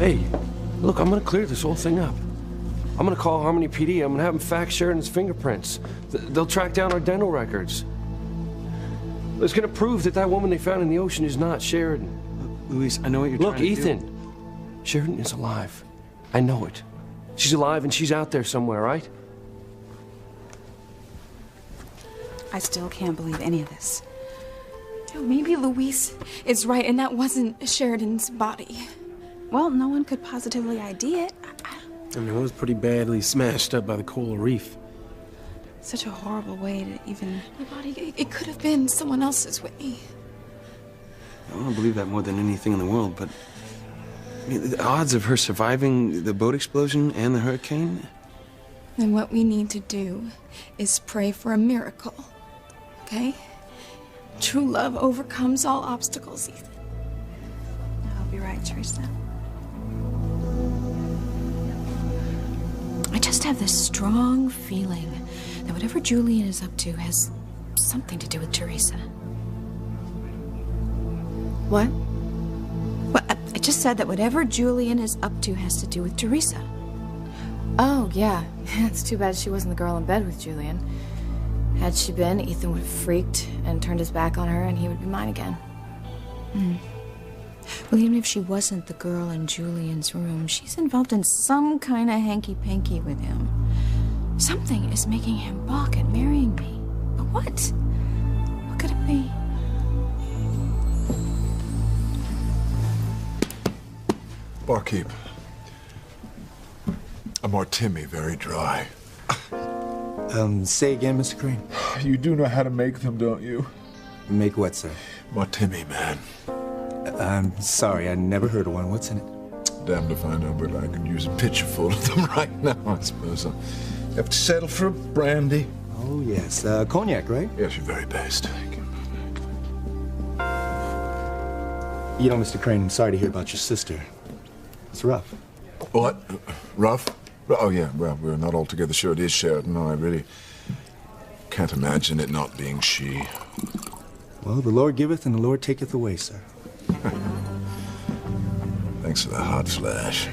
Hey, look, I'm gonna clear this whole thing up. I'm gonna call Harmony PD. I'm gonna have them fax Sheridan's fingerprints. They'll track down our dental records. It's gonna prove that that woman they found in the ocean is not Sheridan. Luis, I know what you're trying to do. Look, Ethan, Sheridan is alive. I know it. She's alive and she's out there somewhere, right? I still can't believe any of this. Maybe Luis is right and that wasn't Sheridan's body. Well, no one could positively ID it. I mean, it was pretty badly smashed up by the coral reef. Such a horrible way to even... My body, it could have been someone else's, Whitney. I don't believe that more than anything in the world, but... I mean, the odds of her surviving the boat explosion and the hurricane... And what we need to do is pray for a miracle, okay? True love overcomes all obstacles, Ethan. I hope you're right, Teresa. I just have this strong feeling that whatever Julian is up to has something to do with Teresa. What? Well, I just said that whatever Julian is up to has to do with Teresa. Oh, yeah. It's too bad she wasn't the girl in bed with Julian. Had she been, Ethan would have freaked and turned his back on her, and he would be mine again. Well, even if she wasn't the girl in Julian's room, she's involved in some kind of hanky-panky with him. Something is making him balk at marrying me. But what? What could it be? Barkeep. A martini, very dry. Say again, Mr. Crane. You do know how to make them, don't you? Make what, sir? Martini, man. I'm sorry, I never heard of one. What's in it? Damned if I know, but I could use a pitcher full of them right now, I suppose. You have to settle for a brandy. Oh, yes. Cognac, right? Yes, you're very best. Thank you. You know, Mr. Crane, I'm sorry to hear about your sister. It's rough. What? Rough? Oh, yeah. Well, we're not altogether sure it is Sheridan. No, I really can't imagine it not being she. Well, the Lord giveth and the Lord taketh away, sir. Thanks for the hot flash.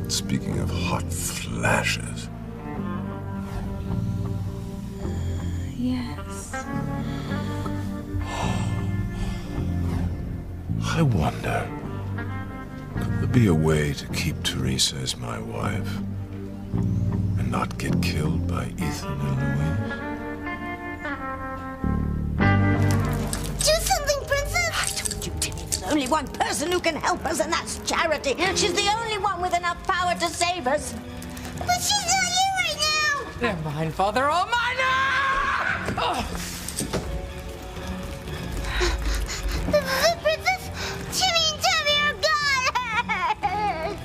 Speaking of hot flashes. Yes. I wonder, could there be a way to keep Teresa as my wife and not get killed by Ethan and Louise? Do something, Princess! I told you, Timmy, there's only one person who can help us, and that's Charity. She's the only one with enough power to save us. But she's not here right now! They're mine, Father Almighty! Oh. Princess, Timmy and Tommy are gone!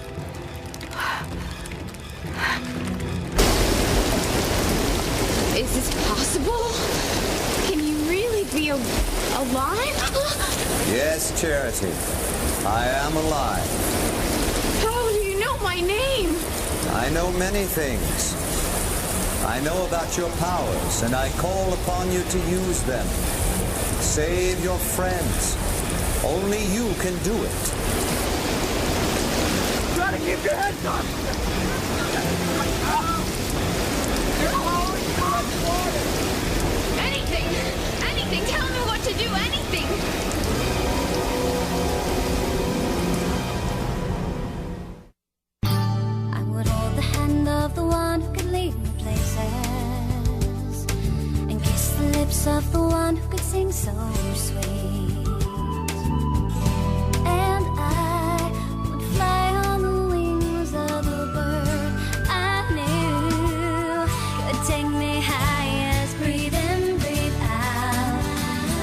Is this possible? Can you really be alive? Yes, Charity. I am alive. How do you know my name? I know many things. I know about your powers, and I call upon you to use them. Save your friends. Only you can do it. Try to keep your head up! Anything! Anything! Tell me what to do! Anything! I would hold the hand of the one who could lead me places and kiss the lips of the one who could sing so sweet. And I would fly on the wings of a bird I knew could take me high as breathe in, breathe out.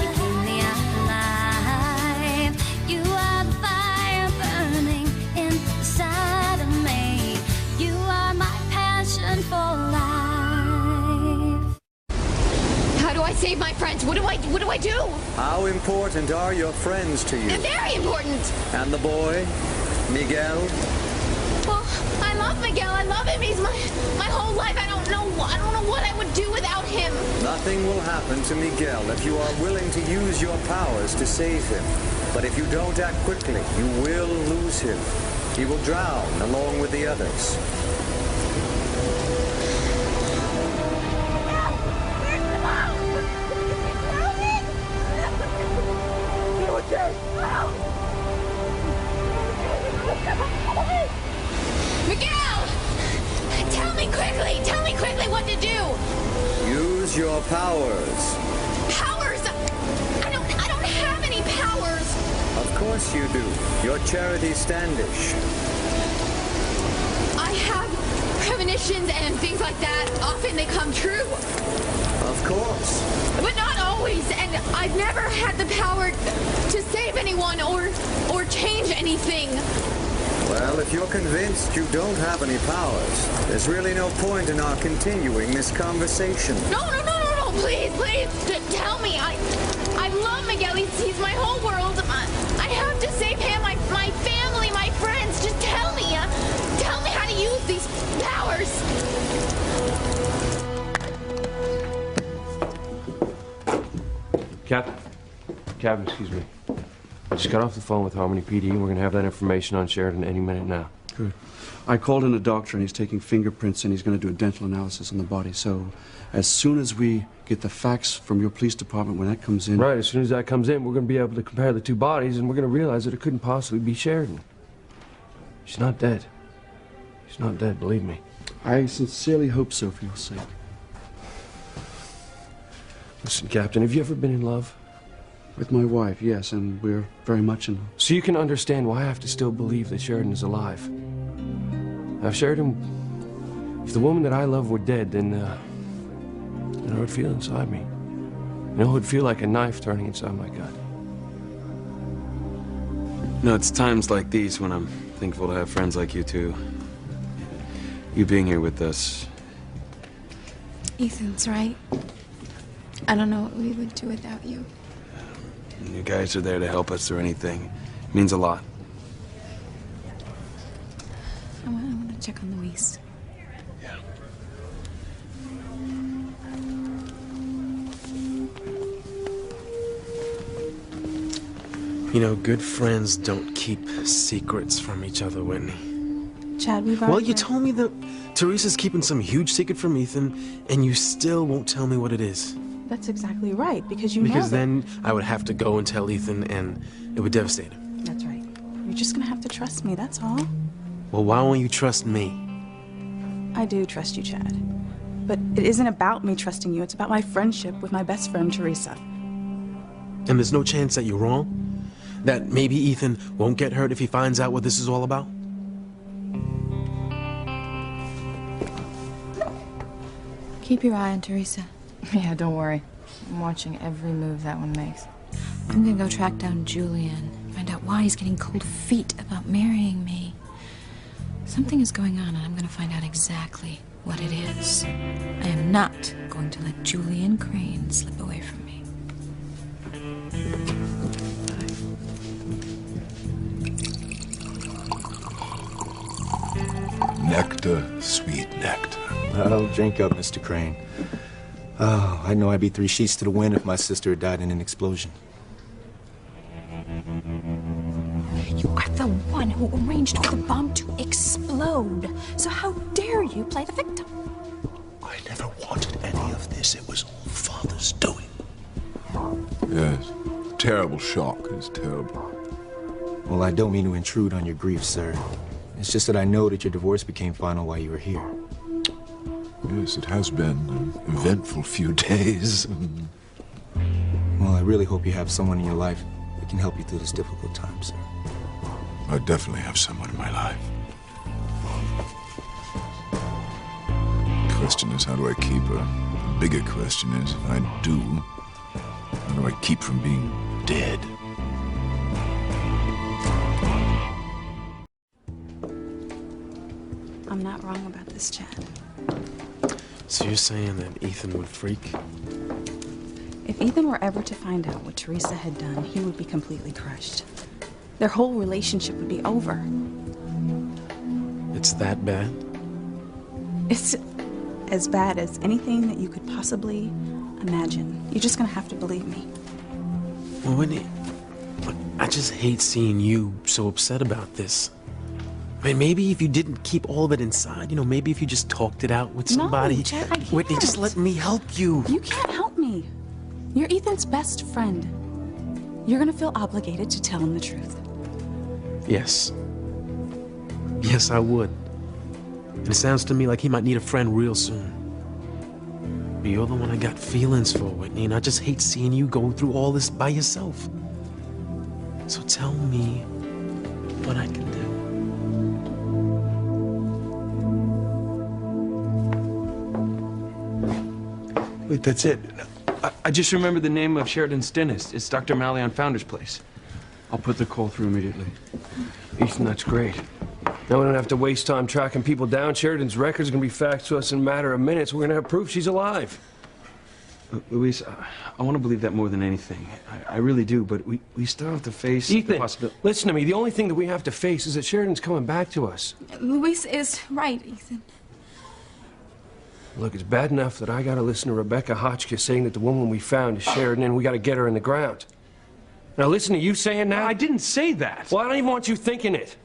You keep me alive. You are the fire burning inside of me. You are my passion for life. How do I save my friends? What do I do? How important are your friends to you? They're very important. And the boy, Miguel? Well, I love Miguel. I love him. He's my whole life. I don't know what I would do without him. Nothing will happen to Miguel if you are willing to use your powers to save him. But if you don't act quickly, you will lose him. He will drown along with the others. Miguel! Tell me quickly what to do! Use your powers. Powers? I don't have any powers! Of course you do. You're Charity Standish. I have premonitions and things like that. Often they come true. Of course. But not always, and I've never had the power to save anyone or change anything. Well, if you're convinced you don't have any powers, there's really no point in our continuing this conversation. No, please, tell me. I love Miguel. He's my whole world. I have to save him, my family, my friends. Just tell me how to use these powers. Captain, excuse me. I just got off the phone with Harmony PD, and we're gonna have that information on Sheridan any minute now. Good. I called in a doctor, and he's taking fingerprints, and he's going to do a dental analysis on the body. So, as soon as we get the facts from your police department, when that comes in... Right, as soon as that comes in, we're gonna be able to compare the two bodies, and we're gonna realize that it couldn't possibly be Sheridan. She's not dead. She's not dead, believe me. I sincerely hope so, for your sake. Listen, Captain, have you ever been in love? With my wife, yes, and we're very much in love. So you can understand why I have to still believe that Sheridan is alive. Now, if the woman that I love were dead, then I would feel inside me. It would feel like a knife turning inside my gut. No, it's times like these when I'm thankful to have friends like you two. You being here with us. Ethan's right. I don't know what we would do without you. You guys are there to help us through anything. It means a lot. I want to check on Luis. Yeah. You know, good friends don't keep secrets from each other, Whitney. Chad, we've Well, you told me that Teresa's keeping some huge secret from Ethan, and you still won't tell me what it is. That's exactly right, because you know Because that... then I would have to go and tell Ethan, and it would devastate him. That's right. You're just gonna have to trust me, that's all. Well, why won't you trust me? I do trust you, Chad. But it isn't about me trusting you, it's about my friendship with my best friend, Teresa. And there's no chance that you're wrong? That maybe Ethan won't get hurt if he finds out what this is all about? Keep your eye on Teresa. Yeah, don't worry. I'm watching every move that one makes. I'm gonna go track down Julian, find out why he's getting cold feet about marrying me. Something is going on, and I'm gonna find out exactly what it is. I am not going to let Julian Crane slip away from me. Nectar, sweet nectar. Oh, drink up, Mr. Crane. Oh, I know I'd be 3 sheets to the wind if my sister had died in an explosion. You are the one who arranged for the bomb to explode. So how dare you play the victim? I never wanted any of this. It was all Father's doing. Yes. Terrible shock is terrible. Well, I don't mean to intrude on your grief, sir. It's just that I know that your divorce became final while you were here. Yes, it has been an eventful few days. Well, I really hope you have someone in your life that can help you through this difficult time, sir. I definitely have someone in my life. The question is, how do I keep her? The bigger question is, if I do, how do I keep from being dead? I'm not wrong about this, Chad. So you're saying that Ethan would freak? If Ethan were ever to find out what Teresa had done, he would be completely crushed. Their whole relationship would be over. It's that bad? It's as bad as anything that you could possibly imagine. You're just gonna have to believe me. Well, Whitney, But I just hate seeing you so upset about this. I mean, maybe if you didn't keep all of it inside, you know, maybe if you just talked it out with somebody. No, Chet, I can't. Whitney, just let me help you. You can't help me. You're Ethan's best friend. You're gonna feel obligated to tell him the truth. Yes. Yes, I would. And it sounds to me like he might need a friend real soon. But you're the one I got feelings for, Whitney, and I just hate seeing you go through all this by yourself. So tell me what I can do. Wait, that's it. I just remembered the name of Sheridan's dentist. It's Dr. Malley on Founder's Place. I'll put the call through immediately. Ethan, that's great. Now we don't have to waste time tracking people down. Sheridan's records are going to be faxed to us in a matter of minutes. We're going to have proof she's alive. Luis, I want to believe that more than anything. I really do, but we still have to face the Ethan, possibility. listen to me. The only thing that we have to face is that Sheridan's coming back to us. Luis is right, Ethan. Look, it's bad enough that I got to listen to Rebecca Hotchkiss saying that the woman we found is Sheridan and we got to get her in the ground. Now listen to you saying that. I didn't say that. Well, I don't even want you thinking it.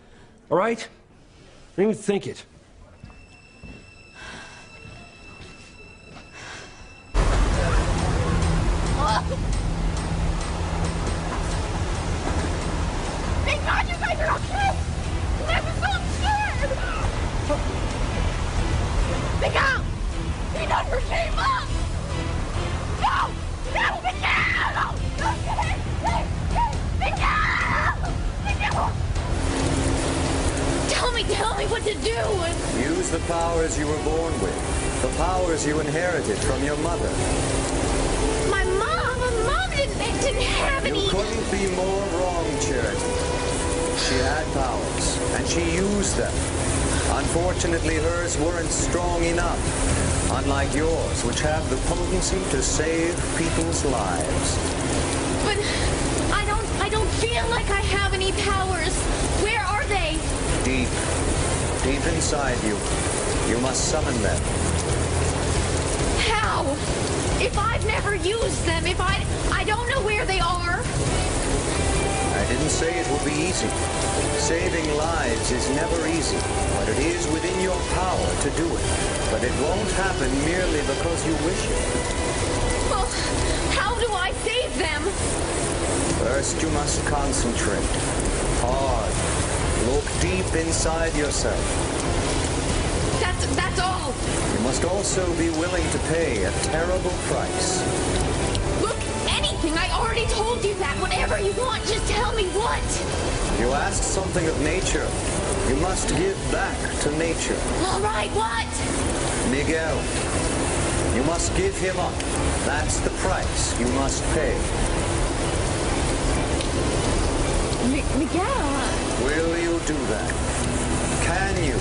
All right? Don't even think it. Thank God you guys are okay! I was so scared! Miguel! He never came up! No! No, Miguel! No! Miguel! Miguel! Tell me what to do! Use the powers you were born with. The powers you inherited from your mother. My mom didn't have any... You couldn't be more wrong, Charity. She had powers, and she used them. Unfortunately, hers weren't strong enough, unlike yours, which have the potency to save people's lives. But I don't feel like I have any powers. Where are they? Deep inside you. You must summon them. How? If I've never used them, if I don't know where they are. I didn't say it would be easy. Saving lives is never easy, but it is within your power to do it. But it won't happen merely because you wish it. Well, how do I save them? First, you must concentrate. Hard. Look deep inside yourself. That's all. You must also be willing to pay a terrible price. Look, anything. I already told you that. Whatever you want, just tell me what. You asked something of nature. You must give back to nature. All right, what? Miguel. You must give him up. That's the price you must pay. Miguel. Will you do that? Can you?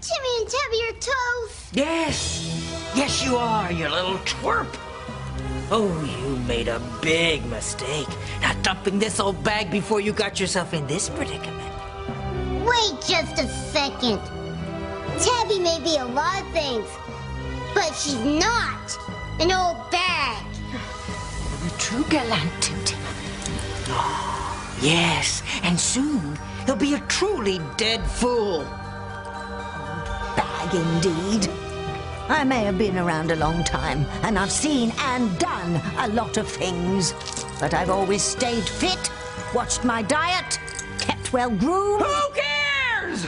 Timmy and Tabby are toast. Yes. Yes, you are, you little twerp. Oh, you made a big mistake. Not dumping this old bag before you got yourself in this predicament. Wait just a second. Tabby may be a lot of things, but she's not an old bag. The true gallant. Oh, yes, and soon he'll be a truly dead fool. Bag indeed. I may have been around a long time, and I've seen and done a lot of things. But I've always stayed fit, watched my diet, kept well groomed. Who cares?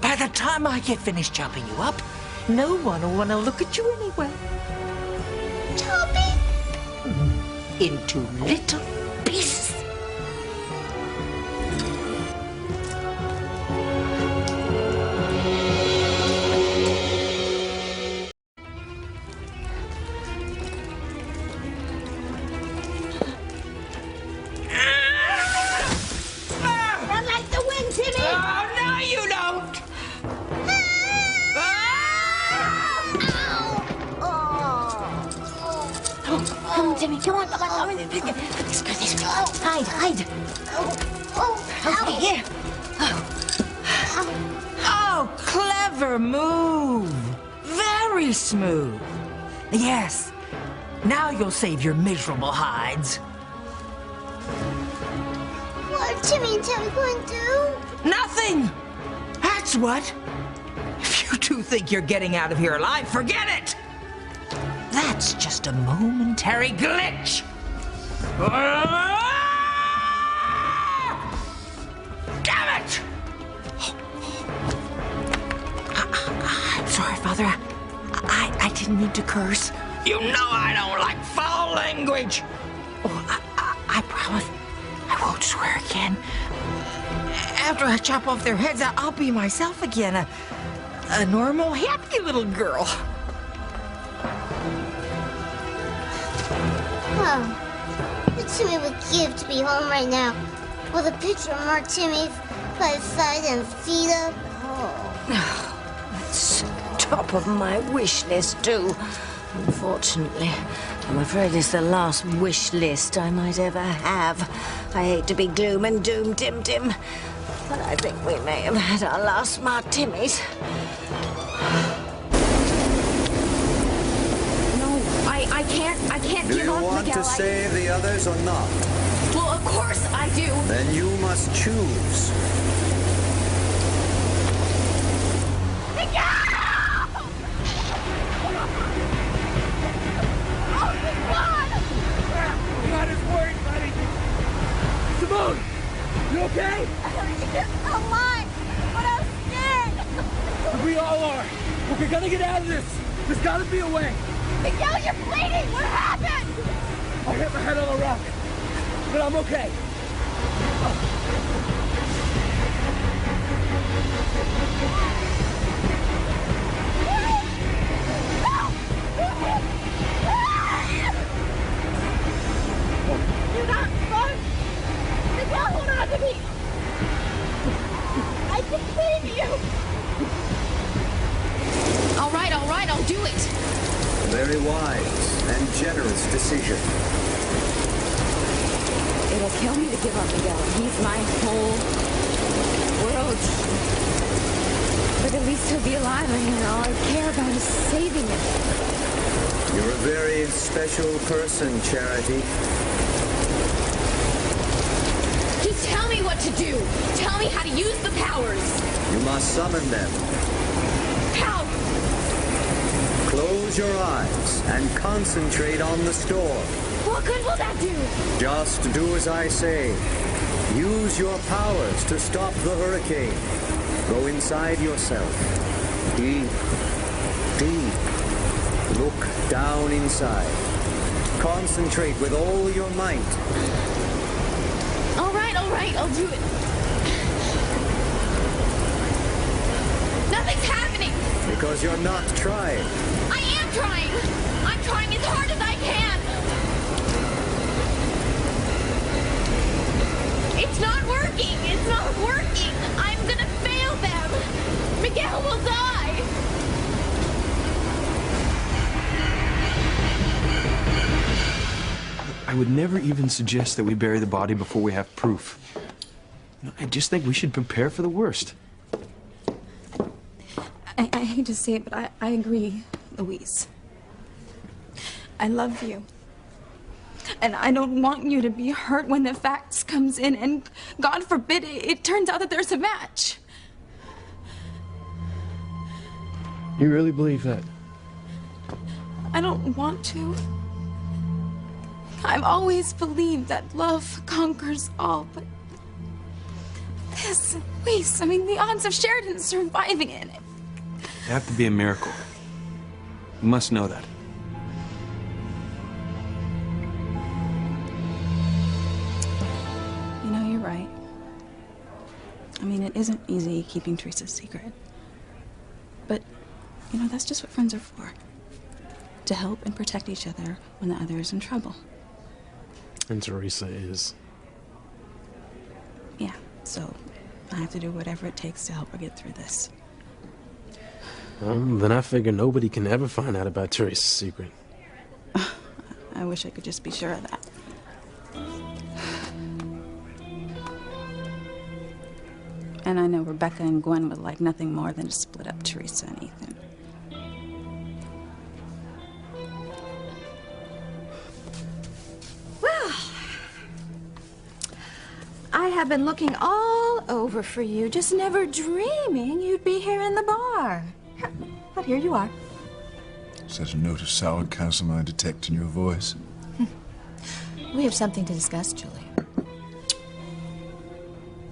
By the time I get finished chopping you up, no one will want to look at you anyway. Toby? Into little pieces. I like the wind, Timmy. Oh, no, you don't. Come on, Timmy. Come on. This way. Hide. Okay, here. Oh, clever move. Very smooth. Yes. Now you'll save your miserable hides. What are Timmy and Tabby going to do? Nothing! That's what. If you two think you're getting out of here alive, forget it! That's just a momentary glitch. Damn it! I'm sorry, Father. I didn't mean to curse. You know I don't like foul language. Oh, I promise I won't swear again. After I chop off their heads, I'll be myself again. A normal, happy little girl. Oh, the Timmy would give to be home right now. With a picture of more Timmys by his side and feet up. Oh, that's top of my wish list, too. Unfortunately, I'm afraid it's the last wish list I might ever have. I hate to be gloom and doom, Tim Tim, but I think we may have had our last smart Timmys. No, I can't Do give you up, want Miguel. to save the others or not? Well, of course I do. Then you must choose. Simone! You okay? I'm alive, but I'm scared. We all are. We're gonna get out of this. There's gotta be a way. Miguel, you're bleeding. What happened? I hit my head on a rock, but I'm okay. You're not fun. Miguel, hold on to me. I can save you. All right, I'll do it. Very wise and generous decision. It'll kill me to give up Miguel. He's my whole world. But at least he'll be alive, and all I care about is saving him. You're a very special person, Charity. Just tell me what to do. Tell me how to use the powers. You must summon them. How? Close your eyes and concentrate on the storm. What good will that do? Just do as I say. Use your powers to stop the hurricane. Go inside yourself. Deep, deep. Look down inside. Concentrate with all your might. All right, I'll do it. Nothing's happening. Because you're not trying. I am trying. I'm trying as hard as I can. It's not working. It's not working. I'm gonna fail them. Miguel will die. I would never even suggest that we bury the body before we have proof. I just think we should prepare for the worst. I hate to say it, but I agree, Louise. I love you. And I don't want you to be hurt when the facts comes in and God forbid it turns out that there's a match. You really believe that? I don't want to. I've always believed that love conquers all, but this, Louise, I mean, the odds of Sheridan surviving it. It'd have to be a miracle. You must know that. You know, you're right. I mean, it isn't easy keeping Teresa's secret. But, you know, that's just what friends are for. To help and protect each other when the other is in trouble. And Teresa is. Yeah, so I have to do whatever it takes to help her get through this. Then I figure nobody can ever find out about Teresa's secret. I wish I could just be sure of that. And I know Rebecca and Gwen would like nothing more than to split up Teresa and Ethan. have been looking all over for you, just never dreaming you'd be here in the bar. But here you are. Is that a note of sarcasm I detect in your voice? We have something to discuss, Julian.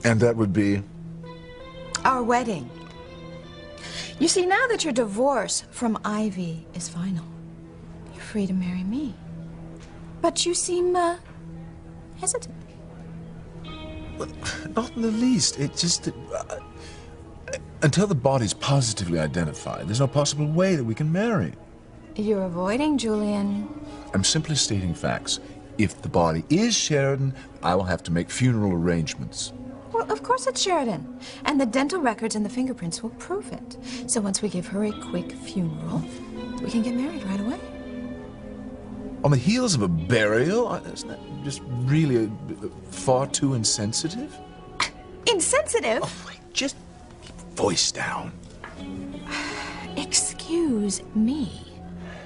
And that would be? Our wedding. You see, now that your divorce from Ivy is final, you're free to marry me. But you seem, hesitant. Not in the least. It just... until the body's positively identified, there's no possible way that we can marry. You're avoiding Julian. I'm simply stating facts. If the body is Sheridan, I will have to make funeral arrangements. Well, of course it's Sheridan. And the dental records and the fingerprints will prove it. So once we give her a quick funeral, we can get married right away. On the heels of a burial? Isn't that just really far too insensitive? Insensitive? Oh, wait, just voice down. Excuse me,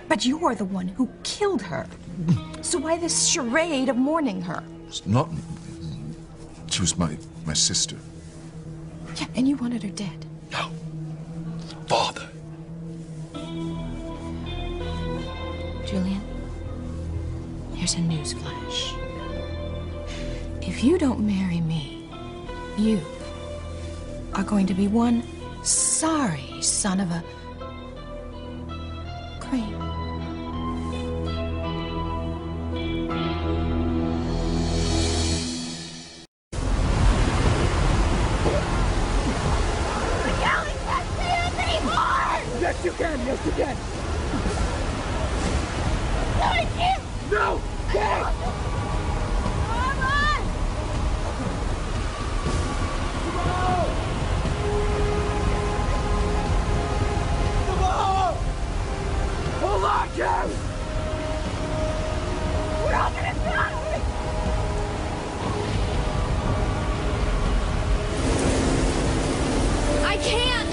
but you are the one who killed her. So why this charade of mourning her? It's not... She was my sister. Yeah, and you wanted her dead. No. Father. Julian, here's a newsflash. If you don't marry me, you are going to be one sorry son of a Crane. Yes, you can! Yes, you can! No, I can't! No! Can't! Hold on, Jim! We're all gonna die! I can't!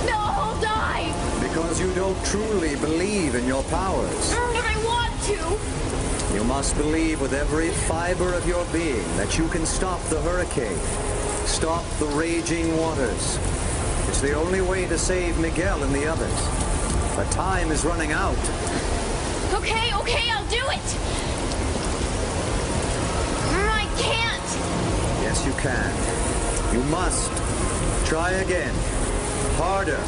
No, I'll die! Because you don't truly believe in your powers. But I want to! You must believe with every fiber of your being that you can stop the hurricane, stop the raging waters. It's the only way to save Miguel and the others. But time is running out. Okay, I'll do it! I can't! Yes, you can. You must. Try again. Harder.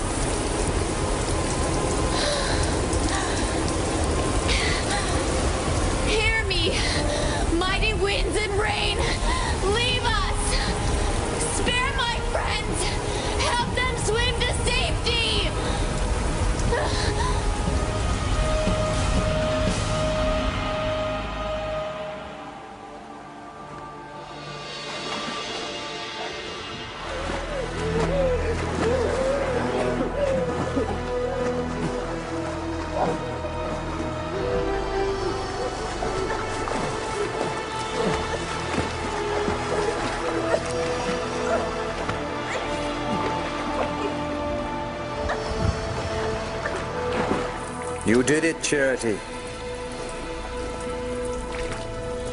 Hear me, mighty winds and rain. Leave us. Spare my friends. Help them swim to safety. You did it, Charity.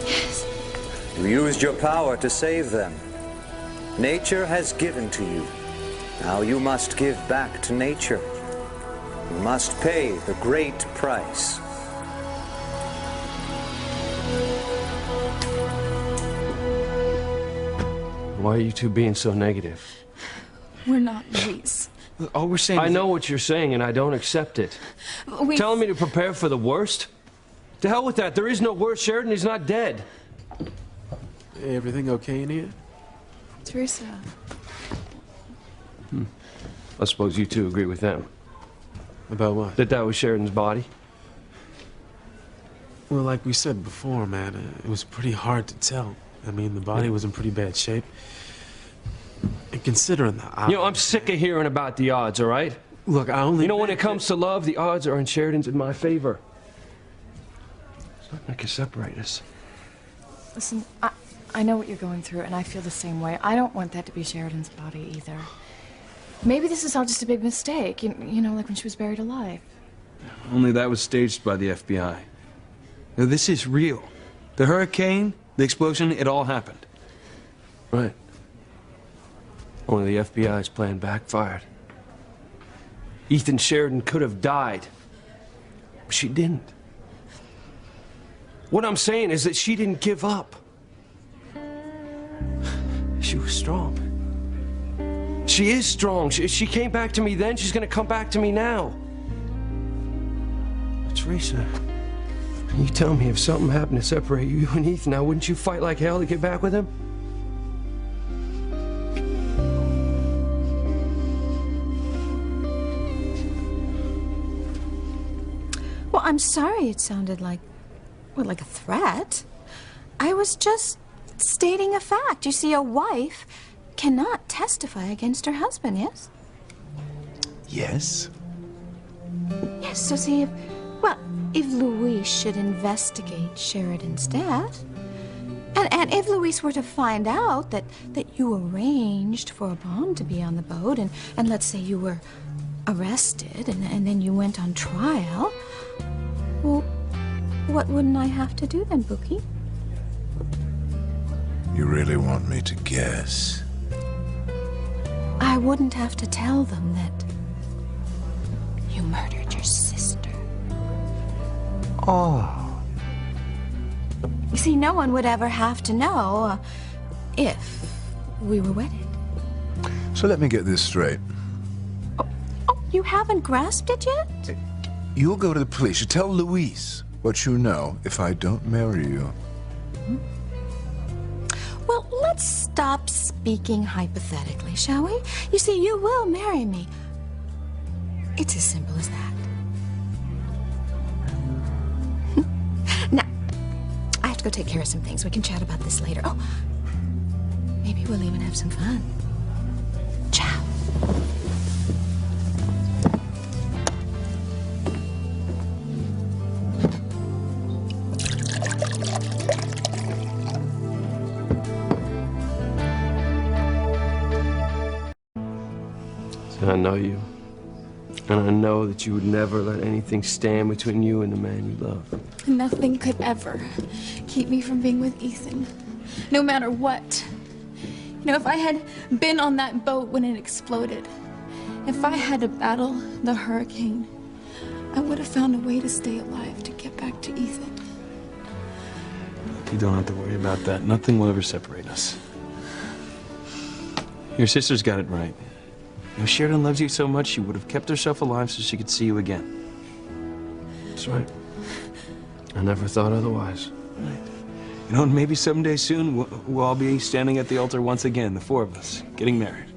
Yes. You used your power to save them. Nature has given to you. Now you must give back to nature. You must pay the great price. Why are you two being so negative? We're not, Luis. All we're saying I know what you're saying, and I don't accept it. Telling me to prepare for the worst? To hell with that. There is no worst. Sheridan is not dead. Hey, everything okay in here? Teresa. I suppose you two agree with them. About what? That was Sheridan's body? Well, like we said before, man, it was pretty hard to tell. I mean, the body was in pretty bad shape. And considering the odds... You know, I'm sick of hearing about the odds, all right? Look, I only... You know, when it comes to love, the odds are in Sheridan's in my favor. There's nothing that can separate us. Listen, I know what you're going through, and I feel the same way. I don't want that to be Sheridan's body, either. Maybe this is all just a big mistake, you know, like when she was buried alive. Only that was staged by the FBI. Now, this is real. The hurricane, the explosion, it all happened. Right. Only the FBI's plan backfired. Ethan Sheridan could have died. But she didn't. What I'm saying is that she didn't give up. She was strong. She is strong. She came back to me then. She's gonna come back to me now. But Teresa, you tell me if something happened to separate you and Ethan, now wouldn't you fight like hell to get back with him? Well, I'm sorry it sounded like, well, like a threat. I was just stating a fact. You see, a wife cannot testify against her husband, yes? Yes? Yes, so see, if Louise should investigate Sheridan's death, and if Louise were to find out that you arranged for a bomb to be on the boat, and let's say you were arrested, and then you went on trial, well, what wouldn't I have to do then, Bookie? You really want me to guess? I wouldn't have to tell them that you murdered your sister. Oh. You see, no one would ever have to know if we were wedded. So let me get this straight. Oh, you haven't grasped it yet? You'll go to the police. You tell Louise what you know if I don't marry you. Well, let's stop speaking hypothetically, shall we? You see, you will marry me. It's as simple as that. Now, I have to go take care of some things. We can chat about this later. Oh, maybe we'll even have some fun. Ciao. I know you. And I know that you would never let anything stand between you and the man you love. Nothing could ever keep me from being with Ethan, no matter what. You know, if I had been on that boat when it exploded, if I had to battle the hurricane, I would have found a way to stay alive to get back to Ethan. You don't have to worry about that. Nothing will ever separate us. Your sister's got it right. If Sheridan loves you so much, she would have kept herself alive so she could see you again. That's right. I never thought otherwise. Right. You know, and maybe someday soon, we'll all be standing at the altar once again, the four of us, getting married.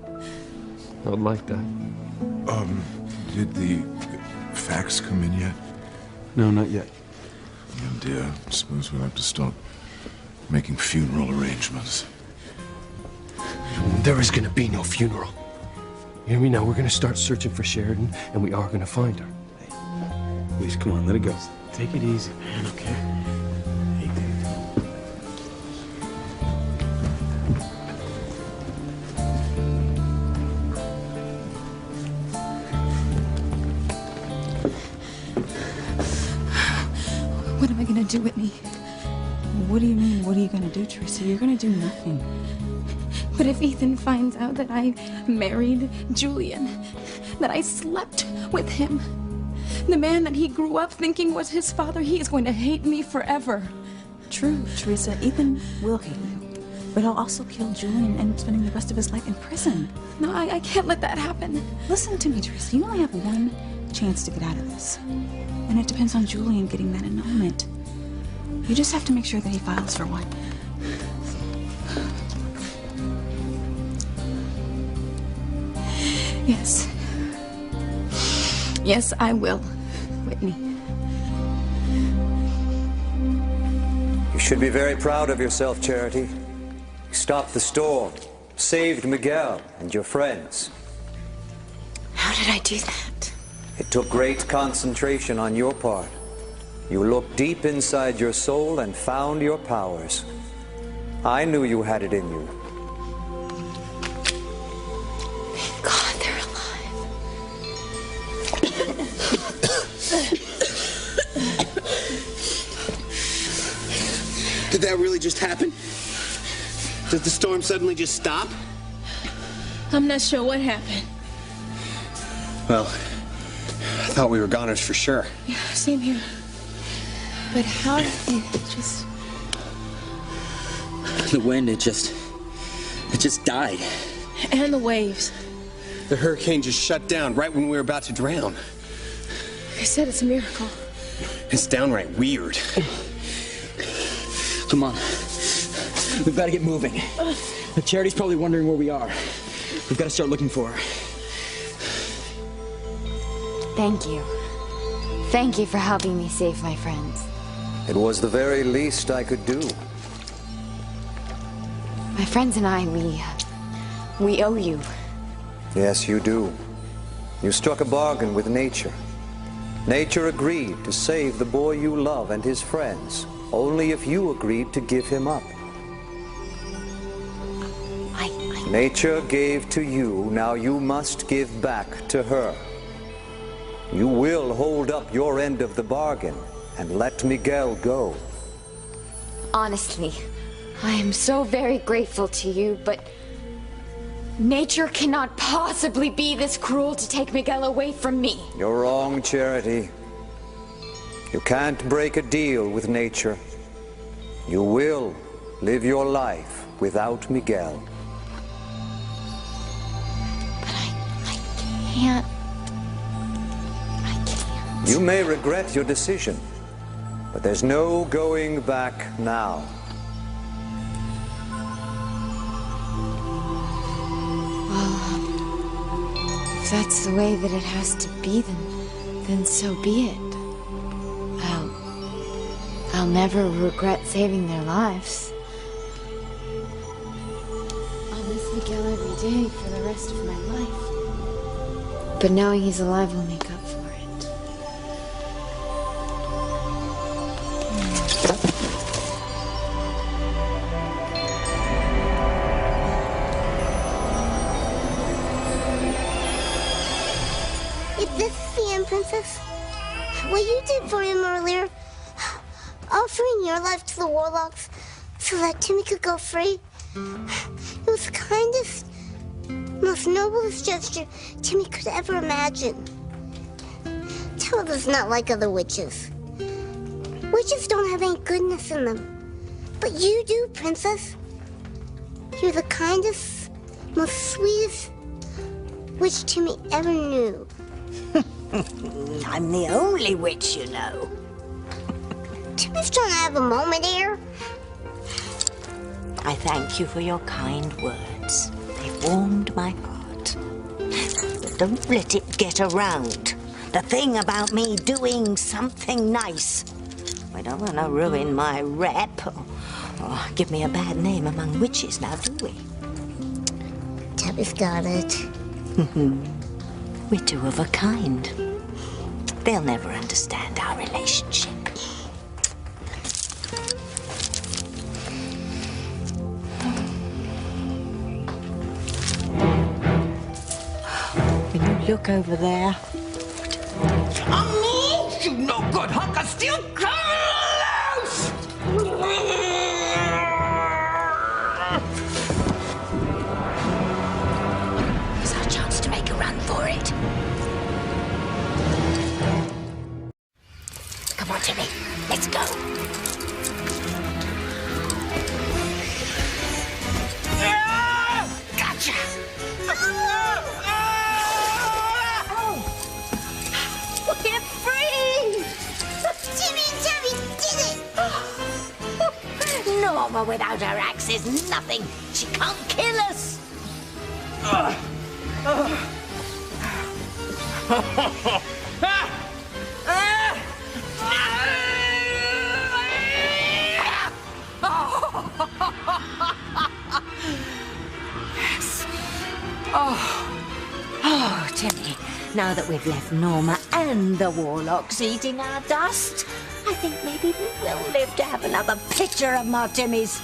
I would like that. Did the fax come in yet? No, not yet. Oh dear, I suppose we'll have to start making funeral arrangements. There is gonna be no funeral. You hear me now? We're gonna start searching for Sheridan, and we are gonna find her. Hey, please, come on, let it go. Take it easy, man, okay? Hey, dude. What am I gonna do, Whitney? What do you mean, what are you gonna do, Teresa? You're gonna do nothing. But if Ethan finds out that I married Julian, that I slept with him, the man that he grew up thinking was his father, he is going to hate me forever. True, Teresa. Ethan will hate you. But he'll also kill Julian and end up spending the rest of his life in prison. No, I can't let that happen. Listen to me, Teresa. You only have one chance to get out of this. And it depends on Julian getting that annulment. You just have to make sure that he files for one. Yes. Yes, I will, Whitney. You should be very proud of yourself, Charity. You stopped the storm, saved Miguel and your friends. How did I do that? It took great concentration on your part. You looked deep inside your soul and found your powers. I knew you had it in you. Thank God they're alive. that really just happen? Did the storm suddenly just stop? I'm not sure what happened. Well, I thought we were goners for sure. Yeah, same here. But how did it just... The wind, it just died. And the waves. The hurricane just shut down right when we were about to drown. I said it's a miracle. It's downright weird. Come on. We've got to get moving. The Charity's probably wondering where we are. We've got to start looking for her. Thank you. Thank you for helping me save my friends. It was the very least I could do. My friends and I, we owe you. Yes, you do. You struck a bargain with nature. Nature agreed to save the boy you love and his friends, only if you agreed to give him up. Nature gave to you, now you must give back to her. You will hold up your end of the bargain and let Miguel go. Honestly, I am so very grateful to you, but nature cannot possibly be this cruel to take Miguel away from me. You're wrong, Charity. You can't break a deal with nature. You will live your life without Miguel. Can't. You may regret your decision, but there's no going back now. Well, if that's the way that it has to be, then so be it. I'll never regret saving their lives. I'll miss Miguel every day for the rest of my life. But knowing he's alive will make up for it. If this is the end, Princess, what you did for him earlier, offering your life to the Warlocks so that Timmy could go free, it was the kindest, most noblest gesture Timmy could ever imagine. Tilda's not like other witches. Witches don't have any goodness in them. But you do, Princess. You're the kindest, most sweetest witch Timmy ever knew. I'm the only witch you know. Timmy's trying to have a moment here. I thank you for your kind words. They've warmed my heart. But don't let it get around. The thing about me doing something nice. We don't want to ruin my rep or give me a bad name among witches now, do we? Tabby's got it. We're two of a kind. They'll never understand our relationship. Can you look over there? You no good hunk of steel, come loose! It's our chance to make a run for it. Come on, Timmy. Let's go. Gotcha! We're free! Timmy and Tabby did it! Norma without her axe is nothing. She can't kill us. Yes. Oh, Timmy, now that we've left Norma and the Warlocks eating our dust, I think maybe we will live to have another picture of my Timmys.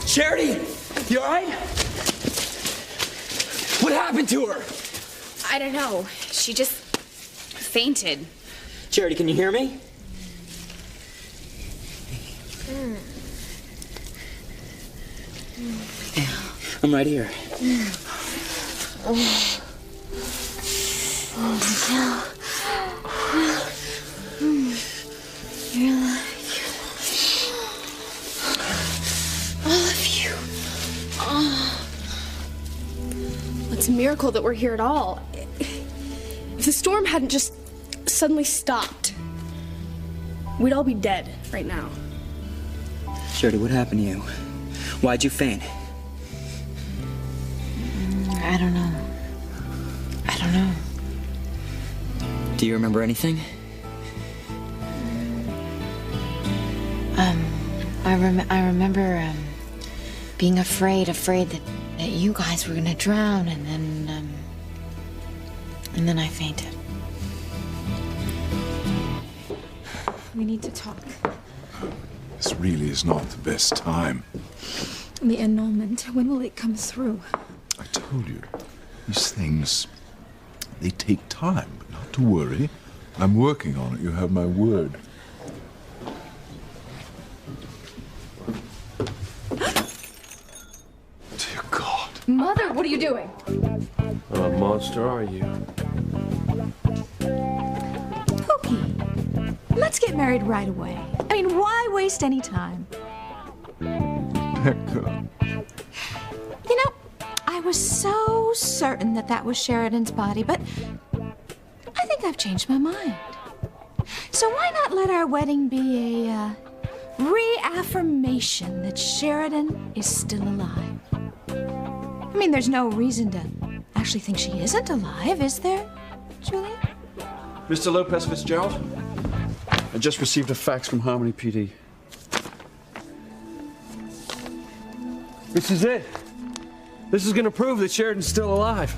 Charity, you all right? What happened to her? I don't know. She just fainted. Charity, can you hear me? I'm right here. You're like all of you. It's a miracle that we're here at all. If the storm hadn't just suddenly stopped, we'd all be dead right now. Charity, what happened to you? Why'd you faint? I don't know. I don't know. Do you remember anything? I remember being afraid that you guys were gonna drown, and then I fainted. We need to talk. This really is not the best time. The annulment, when will it come through? I told you, these things, they take time, but not to worry. I'm working on it, you have my word. Dear God. Mother, what are you doing? What a monster are you? Pookie, let's get married right away. I mean, why waste any time? Becca. You know, I was so certain that was Sheridan's body, but I think I've changed my mind. So why not let our wedding be a reaffirmation that Sheridan is still alive? I mean, there's no reason to actually think she isn't alive, is there, Julian? Mr. Lopez Fitzgerald, I just received a fax from Harmony PD. This is it. This is gonna prove that Sheridan's still alive.